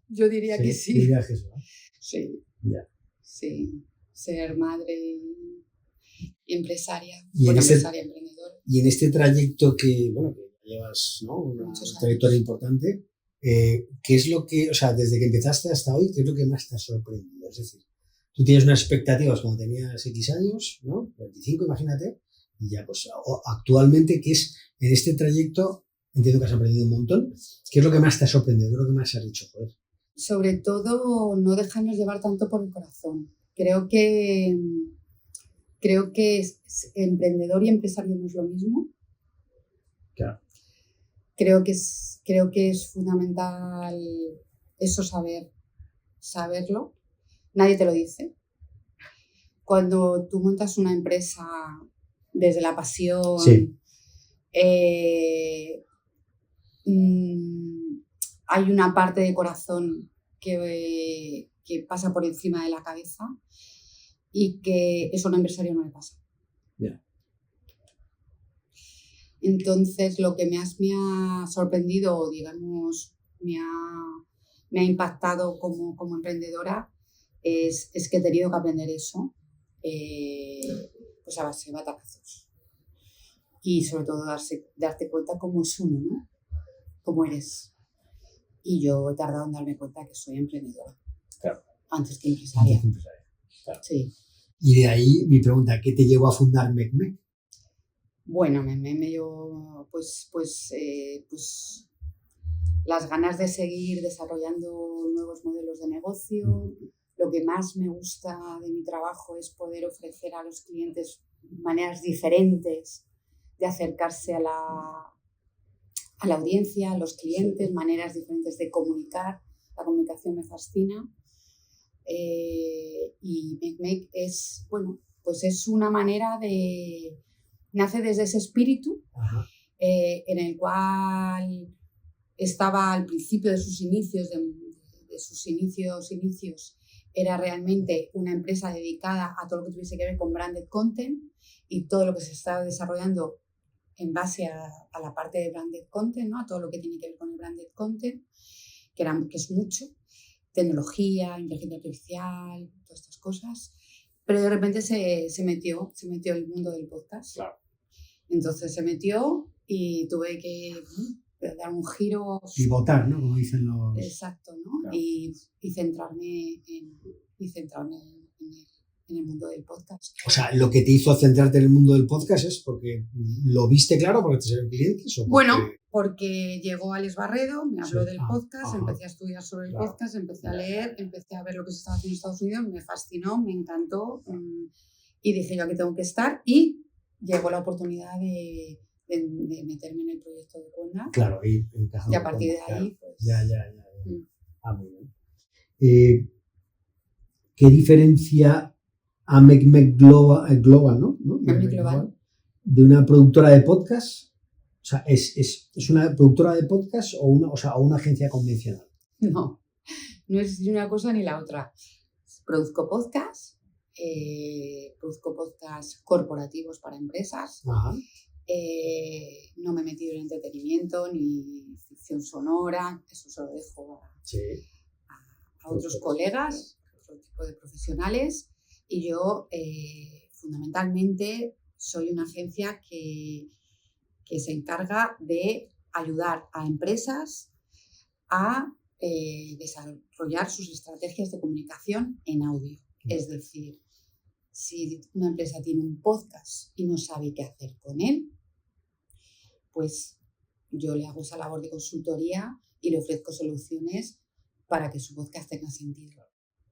Yo diría que sí. Dirías que sí, ¿no? Sí. Ya. Sí. Ser madre y empresaria. Emprendedora. Y en este trayecto que llevas, ¿no? Una trayectoria importante, ¿qué es lo que, o sea, desde que empezaste hasta hoy, qué es lo que más te ha sorprendido? Es decir, tú tienes unas expectativas cuando tenías X años, ¿no? 25, imagínate, y ya pues actualmente, ¿qué es en este trayecto? Entiendo que has aprendido un montón. ¿Qué es lo que más te ha sorprendido? ¿Qué es lo que más has dicho? Joder. Sobre todo, no dejarnos llevar tanto por el corazón. Creo que emprendedor y empresario no es lo mismo. Claro. Creo que es fundamental eso, saberlo. Nadie te lo dice. Cuando tú montas una empresa desde la pasión, Sí. Hay una parte de corazón que pasa por encima de la cabeza y que eso a un empresario no le pasa. Yeah. Entonces, lo que más me ha sorprendido, digamos, me ha impactado como emprendedora es que he tenido que aprender eso, pues a base de batacazos. Y sobre todo darte cuenta cómo es uno, ¿no? Cómo eres. Y yo he tardado en darme cuenta que soy emprendedora. Claro. Antes que empresaria. Claro. Sí. Y de ahí mi pregunta, ¿qué te llevó a fundar MecMec? Bueno, me llevó pues las ganas de seguir desarrollando nuevos modelos de negocio. Lo que más me gusta de mi trabajo es poder ofrecer a los clientes maneras diferentes de acercarse a la audiencia, a los clientes, maneras diferentes de comunicar. La comunicación me fascina. Y MecMec es, bueno, pues es una manera de... Nace desde ese espíritu en el cual estaba al principio de sus inicios, era realmente una empresa dedicada a todo lo que tuviese que ver con branded content y todo lo que se estaba desarrollando en base a la parte de branded content, ¿no? A todo lo que tiene que ver con el branded content, que es mucho, tecnología, inteligencia artificial, todas estas cosas. Pero de repente se metió el mundo del podcast. Claro. Entonces se metió y tuve que dar un giro. Pivotar, ¿no? Como dicen los... Exacto, ¿no? Claro. Y centrarme en el mundo del podcast. O sea, lo que te hizo centrarte en el mundo del podcast es porque lo viste claro, porque te salieron clientes. ¿O bueno, porque llegó Alex Barredo, me habló del podcast, ajá. Empecé a estudiar sobre el podcast, empecé a leer, empecé a ver lo que se estaba haciendo en Estados Unidos, me fascinó, me encantó y dije yo aquí tengo que estar y llegó la oportunidad de meterme en el proyecto de Cuenda. Claro, y encajado. Y a partir de ahí, pues... Ya. Muy bien. ¿Qué diferencia a MecMec Global, ¿no? MecMec Global. De una productora de podcast? O sea, ¿es una productora de podcast o una agencia convencional? No es ni una cosa ni la otra. Produzco podcasts corporativos para empresas. Ajá. No me he metido en entretenimiento ni ficción sonora, eso se lo dejo a otros colegas, otro tipo de profesionales. Y yo, fundamentalmente, soy una agencia que se encarga de ayudar a empresas a desarrollar sus estrategias de comunicación en audio. Es decir, si una empresa tiene un podcast y no sabe qué hacer con él, pues yo le hago esa labor de consultoría y le ofrezco soluciones para que su podcast tenga sentido,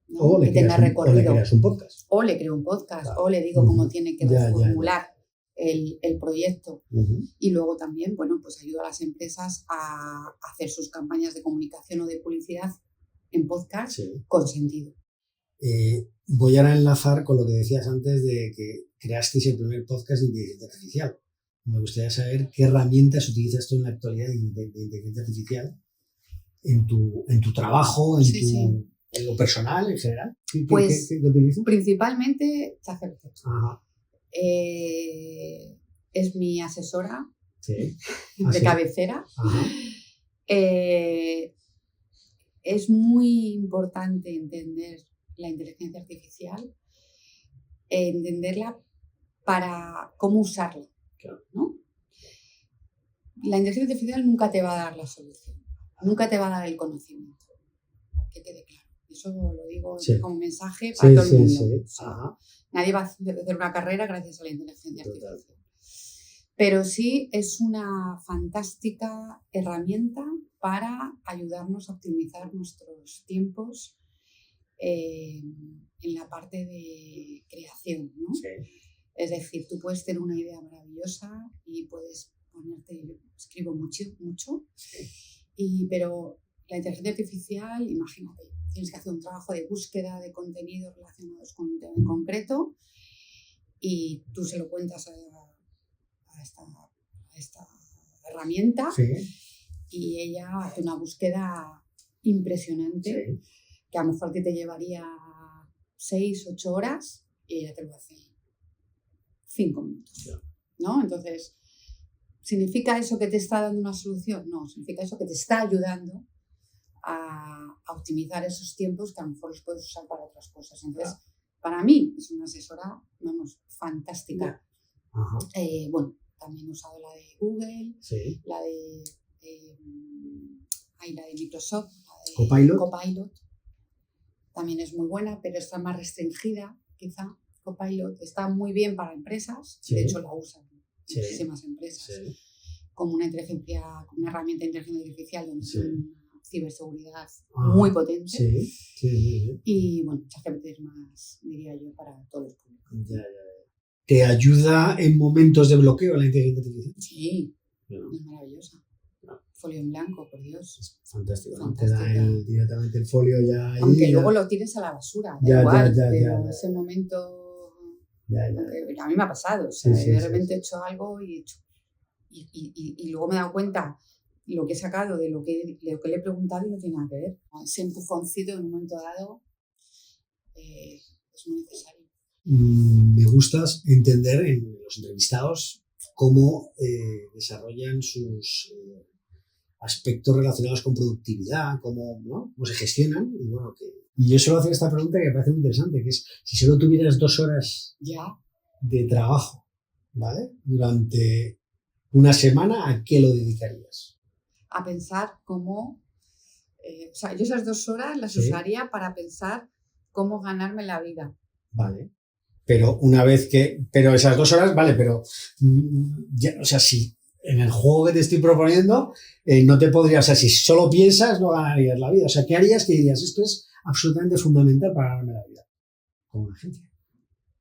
¿no? O le creas un podcast. O le creo un podcast, claro. O le digo cómo tiene que reformular el proyecto. Y luego también, bueno, pues ayudo a las empresas a hacer sus campañas de comunicación o de publicidad en podcast con sentido. Voy ahora a enlazar con lo que decías antes de que creasteis el primer podcast de inteligencia artificial. Me gustaría saber qué herramientas utilizas tú en la actualidad de inteligencia artificial en tu trabajo, en lo personal, en general. ¿Qué utilizas? Principalmente ChatGPT. Ajá. Es mi asesora de cabecera. Ajá. Es muy importante entender la inteligencia artificial, entenderla para cómo usarla, ¿no? La inteligencia artificial nunca te va a dar la solución, nunca te va a dar el conocimiento, que quede claro. Eso lo digo como mensaje Sí, para todo el mundo. sí. O sea, nadie va a hacer una carrera gracias a la inteligencia artificial. Pero sí es una fantástica herramienta para ayudarnos a optimizar nuestros tiempos en la parte de creación, ¿no? Sí. Es decir, tú puedes tener una idea maravillosa y puedes ponerte, escribo mucho, pero la inteligencia artificial, imagínate, tienes que hacer un trabajo de búsqueda de contenidos relacionados con un tema en concreto y tú se lo cuentas a esta herramienta y ella hace una búsqueda impresionante que a lo mejor te llevaría 6, 8 horas y ella te lo hace 5 minutos, ¿no? Entonces, ¿significa eso que te está dando una solución? No, significa eso que te está ayudando a optimizar esos tiempos que a lo mejor los puedes usar para otras cosas. Entonces, para mí es una asesora, fantástica. Bueno, también he usado la de Google, la de Microsoft, la de Copilot. También es muy buena, pero está más restringida, quizá. Copilot está muy bien para empresas, de hecho la usan muchísimas empresas, como una herramienta de inteligencia artificial donde tiene una ciberseguridad muy potente. Y bueno, ChatGPT es más, diría yo, para todos los públicos. ¿Te ayuda en momentos de bloqueo la inteligencia artificial? Sí, es maravillosa. Folio en blanco, por Dios. Es fantástico. Te da directamente el folio ya ahí. Aunque luego lo tires a la basura, pero ese momento... A mí me ha pasado, o sea, de repente he hecho algo y luego me he dado cuenta lo que he sacado de lo que le he preguntado y no tiene nada que ver. Ese empujoncito en un momento dado es muy necesario. Me gusta entender en los entrevistados cómo desarrollan sus aspectos relacionados con productividad, cómo se gestionan. Y bueno, y yo suelo hacer esta pregunta que me parece muy interesante, que es si solo tuvieras 2 horas de trabajo, ¿vale? Durante una semana, ¿a qué lo dedicarías? A pensar cómo... o sea, yo esas 2 horas las usaría para pensar cómo ganarme la vida. Vale. Pero una vez que... Pero esas 2 horas, vale, pero... o sea, si en el juego que te estoy proponiendo no te podrías... O sea, si solo piensas, no ganarías la vida. O sea, ¿qué harías? Que dirías, esto es absolutamente fundamental para ganarme la vida. Como una agencia.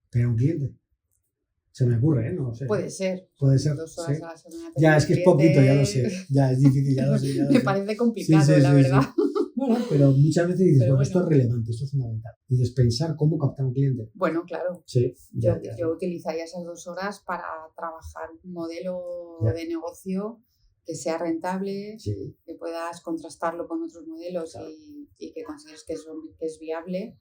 Pero un cliente. Se me ocurre, ¿eh? No lo sé. Puede ser. 2 horas a la semana. Ya, es que es poquito, ya lo sé. Ya es difícil, ya lo sé. Me parece complicado, la verdad. Bueno, pero muchas veces dices, bueno, esto es relevante, esto es fundamental. Y dices, pensar cómo captar un cliente. Bueno, claro. Sí. Yo utilizaría esas 2 horas para trabajar un modelo de negocio que sea rentable, que puedas contrastarlo con otros modelos y que consideres que es viable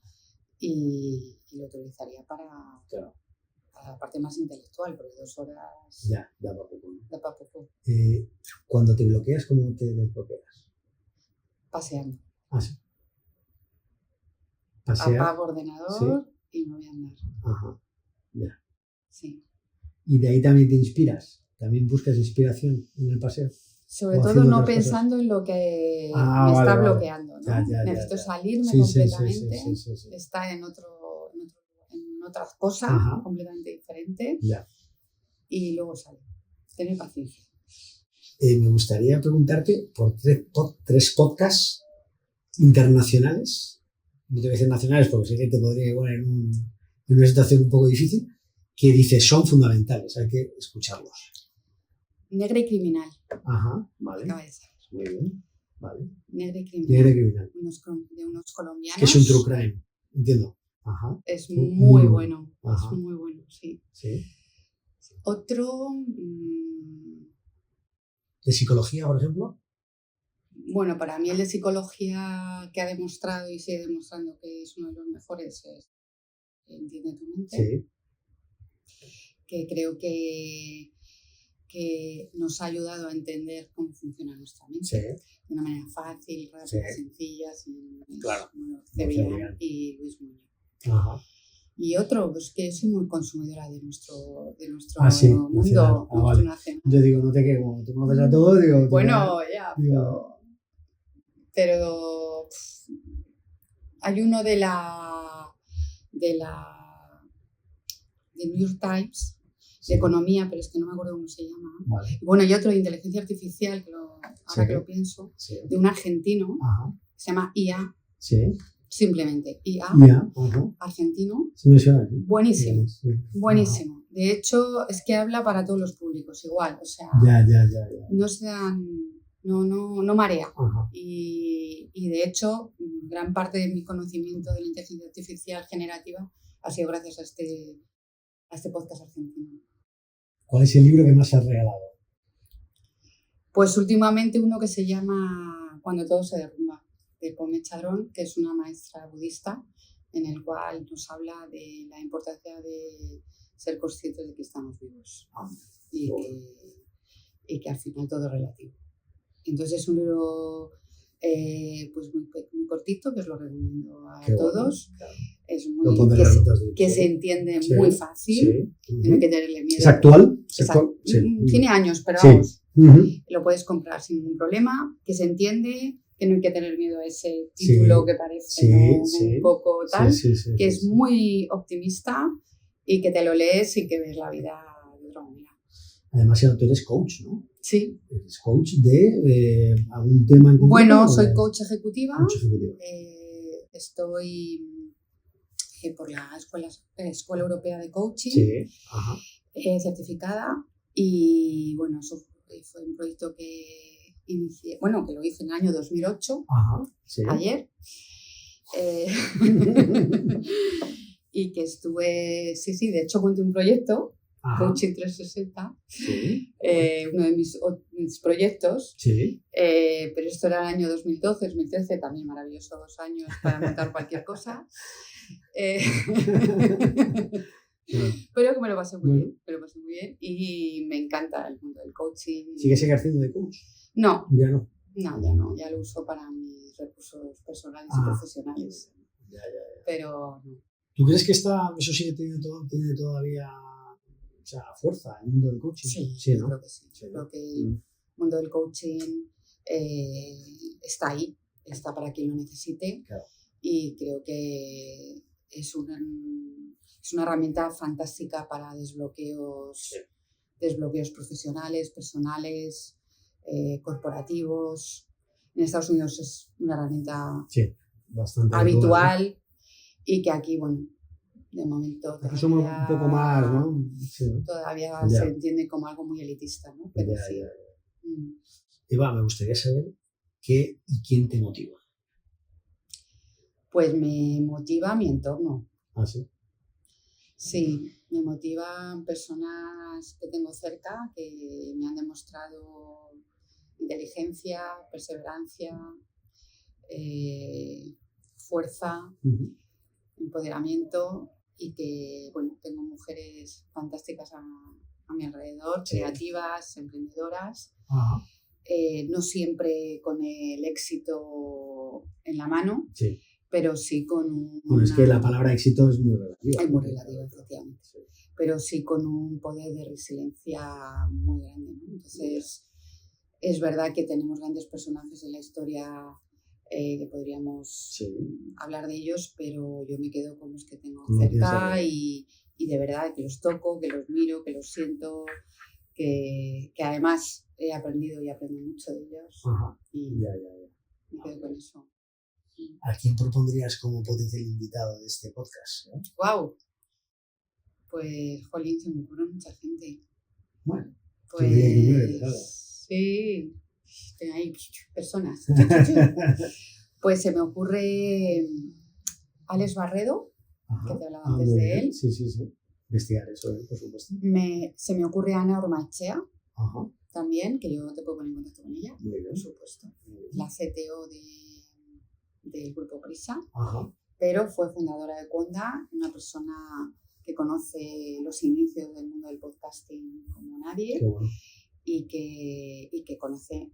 y lo utilizaría para la parte más intelectual, porque 2 horas... Da para poco. Da para poco. Cuando te bloqueas, ¿cómo te desbloqueas? Paseando. Sí. Pasear. Apago ordenador y me voy a andar. Ajá. Ya. Sí. ¿Y de ahí también te inspiras? ¿También buscas inspiración en el paseo? Sobre todo no pensando en lo que me está bloqueando, ¿no? Necesito salirme completamente, estar en otra cosa completamente diferente y luego salir. Tener paciencia. Me gustaría preguntarte por 3 podcasts internacionales, no te voy a decir nacionales porque sé que te podría poner en una situación un poco difícil, que dices son fundamentales, hay que escucharlos. Negra y Criminal. Ajá, vale. Acaba de ser. Muy bien, vale. Negra y Criminal. Negra y Criminal. De unos colombianos. Que es un true crime, entiendo. Ajá. Es muy bueno. Ajá. Es muy bueno, sí. Sí. Otro... ¿De psicología, por ejemplo? Bueno, para mí el de psicología que ha demostrado y sigue demostrando que es uno de los mejores es Entiende tu mente. Sí. Que creo que nos ha ayudado a entender cómo funciona nuestra mente de una manera fácil, rápida, sencilla, sin Cebrián y Luis Muñoz. Ajá. Y otro, pues que soy muy consumidora de nuestro Nacional. mundo Vale. nacional. Yo digo, no te quemo, tú conoces a todo, digo... Bueno, ya, pero pero hay uno de New York Times, de economía, pero es que no me acuerdo cómo se llama. Vale. Bueno, y otro de inteligencia artificial, ahora que lo pienso, de un argentino, que se llama IA. Sí. Simplemente IA. Argentino. Sí, me suena. Buenísimo. Buenísimo. De hecho, es que habla para todos los públicos, igual. O sea, Ya. no marea. Ajá. Y de hecho, gran parte de mi conocimiento de la inteligencia artificial generativa ha sido gracias a este podcast argentino. ¿Cuál es el libro que más has regalado? Pues últimamente uno que se llama Cuando todo se derrumba, de Pomé Chadron, que es una maestra budista, en el cual nos habla de la importancia de ser conscientes de que estamos vivos y que al final todo es relativo. Entonces es un libro pues muy cortito, que os lo recomiendo a todos. Bueno, claro. Es muy que se entiende muy fácil, no hay que tenerle miedo. ¿Es actual? Tiene años, pero vamos, lo puedes comprar sin ningún problema, que se entiende, que no hay que tener miedo a ese título que parece un poco tal, que es muy optimista y que te lo lees y que ves la vida de otra manera. Además, tú eres coach, ¿no? Sí. ¿Eres coach de algún tema en concreto? Bueno, soy coach ejecutiva. Estoy por la Escuela Europea de Coaching, certificada. Y bueno, eso fue un proyecto que inicié, que lo hice en el año 2008, ayer. Y que estuve, de hecho monté un proyecto, Coaching 360, uno de mis proyectos, pero esto era el año 2012, 2013, también maravillosos años para montar cualquier cosa. Pero que me lo pasé muy bien y me encanta el mundo del coaching. ¿Sigues ejerciendo de coach? No. Ya no. No, ya lo uso para mis recursos personales y profesionales. Ya. Pero no. ¿Tú crees que eso sigue tiene todavía fuerza el mundo del coaching? Sí, ¿no? Creo que sí. Creo que el mundo del coaching está ahí, está para quien lo necesite. Claro. Y creo que es una herramienta fantástica para desbloqueos profesionales, personales, corporativos. En Estados Unidos es una herramienta bastante habitual y que aquí, de momento aquí somos un poco más, ¿no? Todavía se entiende como algo muy elitista, ¿no? Pero sí. Eva, me gustaría saber qué y quién te motiva. Pues me motiva mi entorno. ¿Ah, sí? Sí, me motivan personas que tengo cerca que me han demostrado inteligencia, perseverancia, fuerza, empoderamiento y que, tengo mujeres fantásticas a mi alrededor, creativas, emprendedoras, no siempre con el éxito en la mano. Pero sí con es que la palabra éxito es muy relativa. Es muy relativa, efectivamente. Pero sí con un poder de resiliencia muy grande, ¿no? Entonces, es verdad que tenemos grandes personajes en la historia que podríamos hablar de ellos, pero yo me quedo con los que tengo cerca y de verdad que los toco, que los miro, que los siento, que además he aprendido y aprendo mucho de ellos. Y me quedo con eso. ¿A quién propondrías como potencial invitado de este podcast? ¡Wow! Pues, jolín, se me ocurre mucha gente. Bueno, sí, hay personas. Pues se me ocurre Alex Barredo, que te hablaba antes de él. Sí. Investigar eso, por supuesto. Se me ocurre Ana Ormaechea, también, que yo te puedo poner en contacto con ella, por supuesto. La CTO del grupo Prisa, pero fue fundadora de Conda, una persona que conoce los inicios del mundo del podcasting como nadie. Qué bueno. Y que conoce,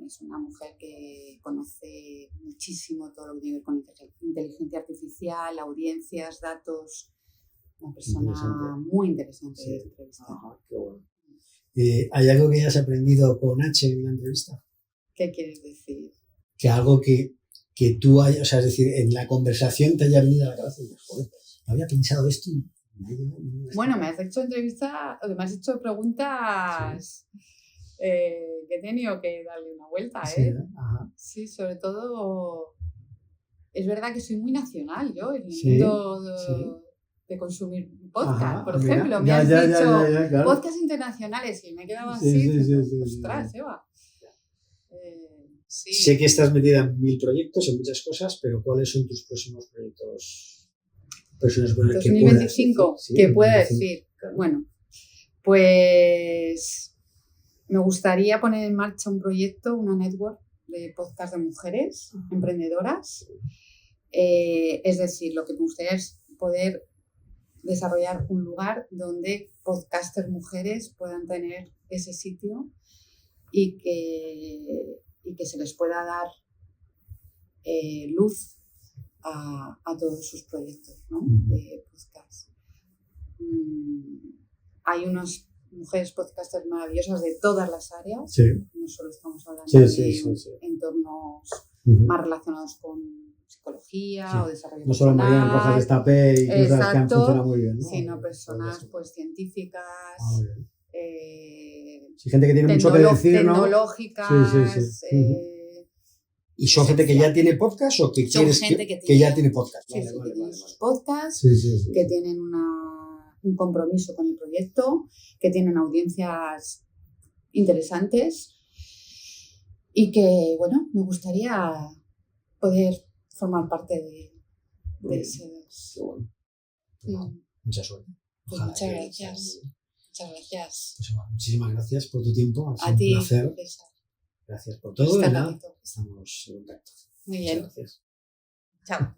es una mujer que conoce muchísimo todo lo que tiene que ver con inteligencia artificial, audiencias, datos, una persona muy interesante de entrevistar. Qué bueno. ¿Hay algo que hayas aprendido con H en la entrevista? ¿Qué quieres decir? que algo que tú hayas, o sea, es decir, en la conversación te haya venido a la cabeza y dices, joder, no había pensado esto. Bueno, me has hecho entrevista, me has hecho preguntas que he tenido que darle una vuelta, ¿eh? Sí, ajá. Sí, sobre todo, es verdad que soy muy nacional yo, en el mundo de consumir podcast, ajá, por mira, ejemplo. Me has dicho claro. podcasts internacionales y me he quedado así, ostras, Eva. Sí. Sé que estás metida en 1000 proyectos, en muchas cosas, pero ¿cuáles son tus próximos proyectos? 2025, ¿qué pueda decir? Bueno, pues me gustaría poner en marcha un proyecto, una network de podcast de mujeres emprendedoras. Es decir, lo que me gustaría es poder desarrollar un lugar donde podcasters mujeres puedan tener ese sitio y que se les pueda dar luz a todos sus proyectos, ¿no? De podcast. Hay unas mujeres podcasters maravillosas de todas las áreas, no solo estamos hablando de entornos más relacionados con psicología o desarrollo no solo Mariana Rojas Estapé y cosas que han funcionado muy bien, ¿no? Sino personas pues científicas, gente que tiene mucho que decir, ¿no? Tecnológicas. ¿Y son gente que ya tiene podcast o que quieres que ya tiene podcast? Sí, que tienen sus podcasts, que tienen un compromiso con el proyecto, que tienen audiencias interesantes y que, bueno, me gustaría poder formar parte de ese. Qué bueno. Mucha suerte. Pues muchas gracias. Muchas gracias. Pues, muchísimas gracias por tu tiempo. A ti, un placer. Gracias por todo. Estamos en contacto. Muy bien. Gracias. Chao.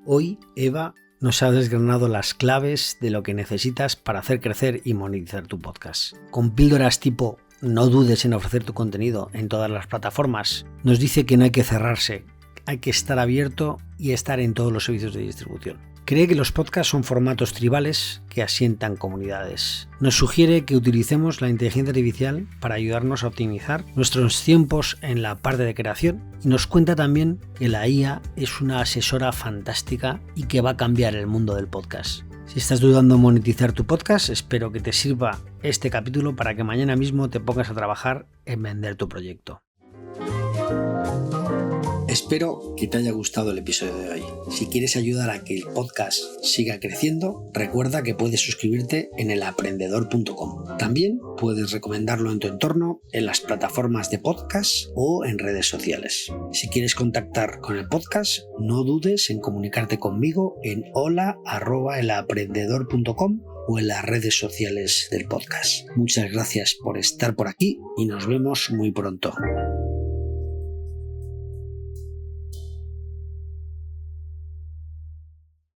Hoy Eva nos ha desgranado las claves de lo que necesitas para hacer crecer y monetizar tu podcast. Con píldoras tipo no dudes en ofrecer tu contenido en todas las plataformas, nos dice que no hay que cerrarse, hay que estar abierto y estar en todos los servicios de distribución. Cree que los podcasts son formatos tribales que asientan comunidades. Nos sugiere que utilicemos la inteligencia artificial para ayudarnos a optimizar nuestros tiempos en la parte de creación y nos cuenta también que la IA es una asesora fantástica y que va a cambiar el mundo del podcast. Si estás dudando en monetizar tu podcast, espero que te sirva este capítulo para que mañana mismo te pongas a trabajar en vender tu proyecto. Espero que te haya gustado el episodio de hoy. Si quieres ayudar a que el podcast siga creciendo, recuerda que puedes suscribirte en elaprendedor.com. También puedes recomendarlo en tu entorno, en las plataformas de podcast o en redes sociales. Si quieres contactar con el podcast, no dudes en comunicarte conmigo en hola@elaprendedor.com o en las redes sociales del podcast. Muchas gracias por estar por aquí y nos vemos muy pronto.